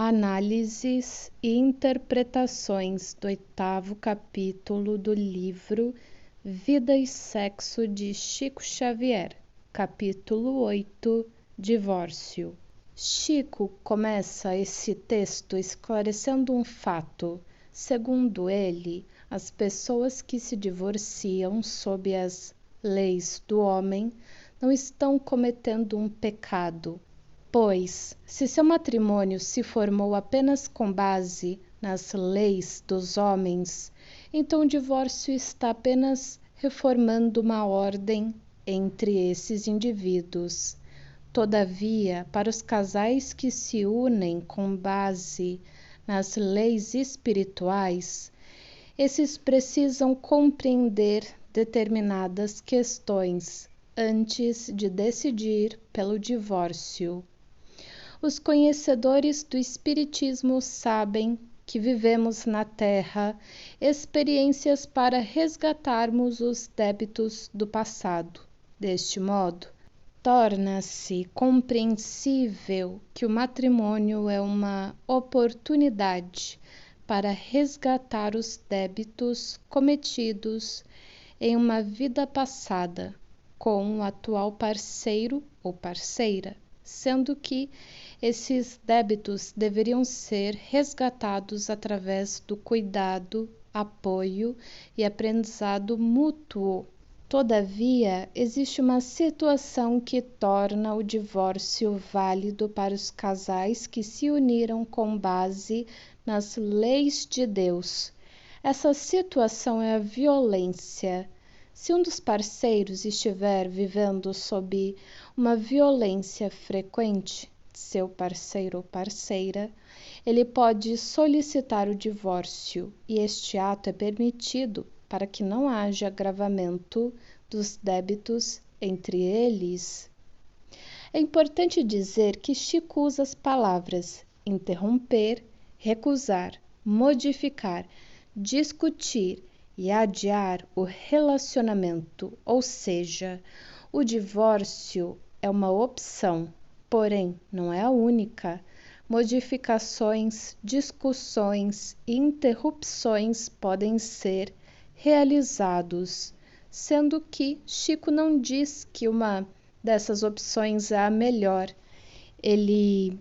Análises e interpretações do 8º capítulo do livro Vida e Sexo de Chico Xavier, capítulo 8, Divórcio. Chico começa esse texto esclarecendo um fato. Segundo ele, as pessoas que se divorciam sob as leis do homem não estão cometendo um pecado, pois, se seu matrimônio se formou apenas com base nas leis dos homens, então o divórcio está apenas reformando uma ordem entre esses indivíduos. Todavia, para os casais que se unem com base nas leis espirituais, esses precisam compreender determinadas questões antes de decidir pelo divórcio. Os conhecedores do Espiritismo sabem que vivemos na Terra experiências para resgatarmos os débitos do passado. Deste modo, torna-se compreensível que o matrimônio é uma oportunidade para resgatar os débitos cometidos em uma vida passada com o atual parceiro ou parceira, sendo que esses débitos deveriam ser resgatados através do cuidado, apoio e aprendizado mútuo. Todavia, existe uma situação que torna o divórcio válido para os casais que se uniram com base nas leis de Deus. Essa situação é a violência. Se um dos parceiros estiver vivendo sob uma violência frequente, seu parceiro ou parceira, ele pode solicitar o divórcio e este ato é permitido para que não haja agravamento dos débitos entre eles. É importante dizer que Chico usa as palavras interromper, recusar, modificar, discutir e adiar o relacionamento, ou seja, o divórcio é uma opção, porém não é a única. Modificações, discussões e interrupções podem ser realizados, sendo que Chico não diz que uma dessas opções é a melhor. Ele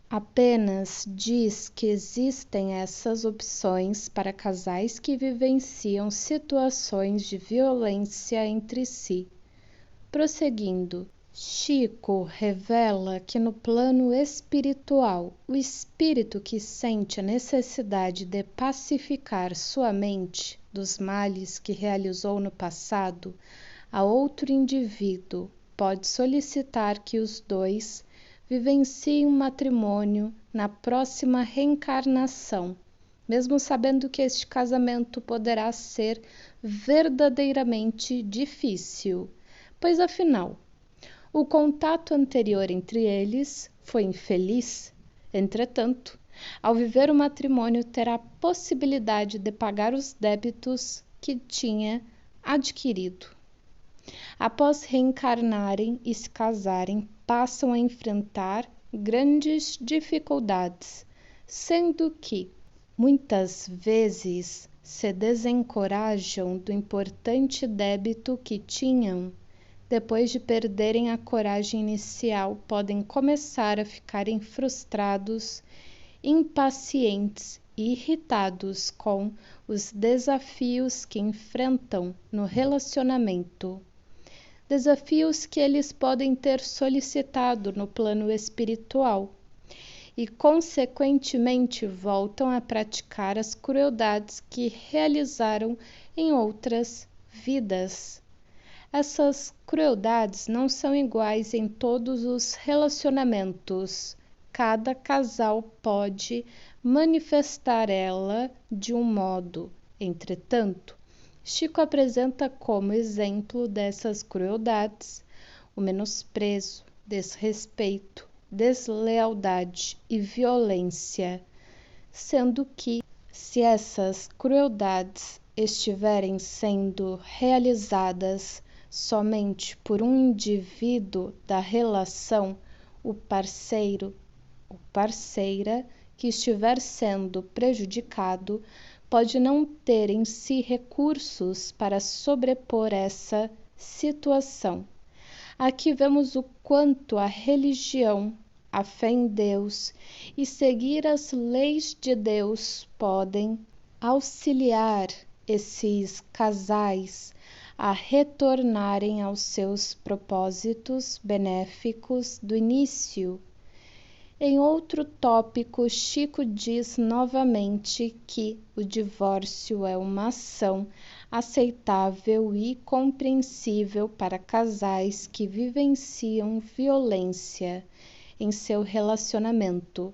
apenas diz que existem essas opções para casais que vivenciam situações de violência entre si. Prosseguindo, Chico revela que no plano espiritual, o espírito que sente a necessidade de pacificar sua mente dos males que realizou no passado a outro indivíduo pode solicitar que os dois vivenciem um matrimônio na próxima reencarnação, mesmo sabendo que este casamento poderá ser verdadeiramente difícil, pois afinal, o contato anterior entre eles foi infeliz. Entretanto, ao viver o matrimônio, terá a possibilidade de pagar os débitos que tinha adquirido. Após reencarnarem e se casarem, passam a enfrentar grandes dificuldades, sendo que, muitas vezes, se desencorajam do importante débito que tinham. Depois de perderem a coragem inicial, podem começar a ficarem frustrados, impacientes e irritados com os desafios que enfrentam no relacionamento. Desafios que eles podem ter solicitado no plano espiritual e, consequentemente, voltam a praticar as crueldades que realizaram em outras vidas. Essas crueldades não são iguais em todos os relacionamentos. Cada casal pode manifestar ela de um modo. Entretanto, Chico apresenta como exemplo dessas crueldades o menosprezo, desrespeito, deslealdade e violência, sendo que, se essas crueldades estiverem sendo realizadas somente por um indivíduo da relação, o parceiro ou parceira, que estiver sendo prejudicado pode não ter em si recursos para sobrepor essa situação. Aqui vemos o quanto a religião, a fé em Deus e seguir as leis de Deus podem auxiliar esses casais a retornarem aos seus propósitos benéficos do início. Em outro tópico, Chico diz novamente que o divórcio é uma ação aceitável e compreensível para casais que vivenciam violência em seu relacionamento,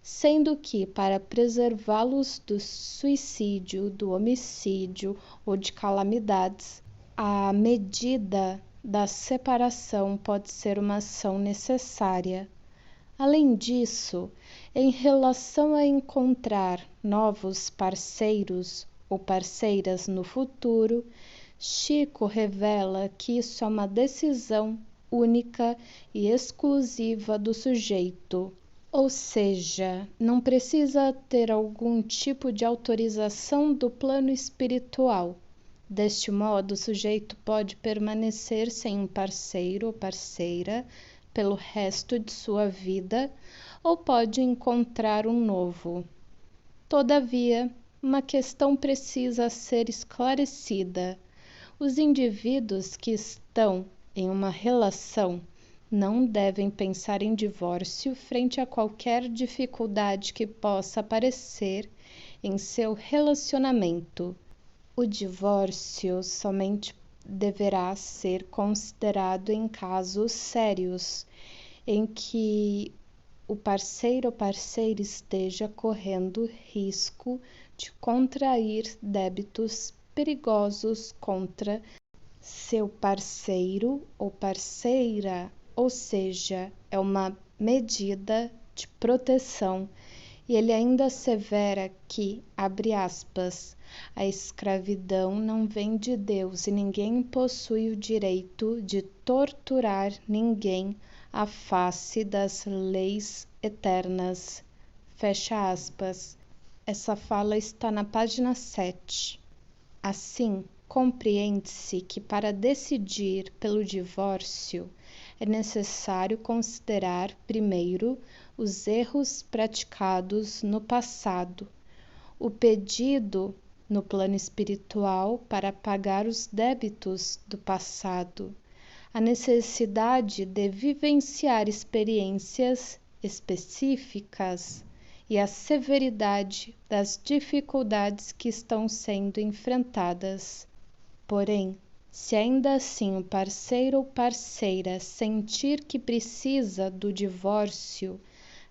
sendo que, para preservá-los do suicídio, do homicídio ou de calamidades, a medida da separação pode ser uma ação necessária. Além disso, em relação a encontrar novos parceiros ou parceiras no futuro, Chico revela que isso é uma decisão única e exclusiva do sujeito, ou seja, não precisa ter algum tipo de autorização do plano espiritual. Deste modo, o sujeito pode permanecer sem um parceiro ou parceira pelo resto de sua vida ou pode encontrar um novo. Todavia, uma questão precisa ser esclarecida. Os indivíduos que estão em uma relação não devem pensar em divórcio frente a qualquer dificuldade que possa aparecer em seu relacionamento. O divórcio somente deverá ser considerado em casos sérios, em que o parceiro ou parceira esteja correndo risco de contrair débitos perigosos contra seu parceiro ou parceira, ou seja, é uma medida de proteção. E ele ainda assevera que, abre aspas, a escravidão não vem de Deus e ninguém possui o direito de torturar ninguém à face das leis eternas. Fecha aspas. Essa fala está na página 7. Assim, compreende-se que para decidir pelo divórcio é necessário considerar primeiro os erros praticados no passado, o pedido no plano espiritual para pagar os débitos do passado, a necessidade de vivenciar experiências específicas e a severidade das dificuldades que estão sendo enfrentadas. Porém, se ainda assim o parceiro ou parceira sentir que precisa do divórcio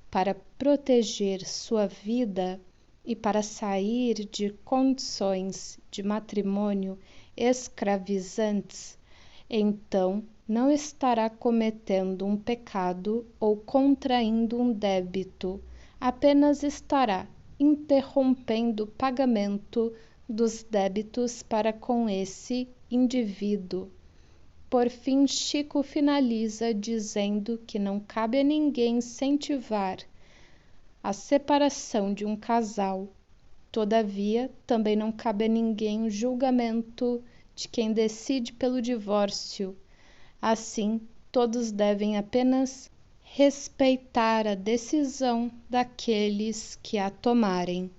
para proteger sua vida e para sair de condições de matrimônio escravizantes, então não estará cometendo um pecado ou contraindo um débito, apenas estará interrompendo o pagamento dos débitos para com esse indivíduo. Por fim, Chico finaliza dizendo que não cabe a ninguém incentivar a separação de um casal. Todavia, também não cabe a ninguém o julgamento de quem decide pelo divórcio. Assim, todos devem apenas respeitar a decisão daqueles que a tomarem.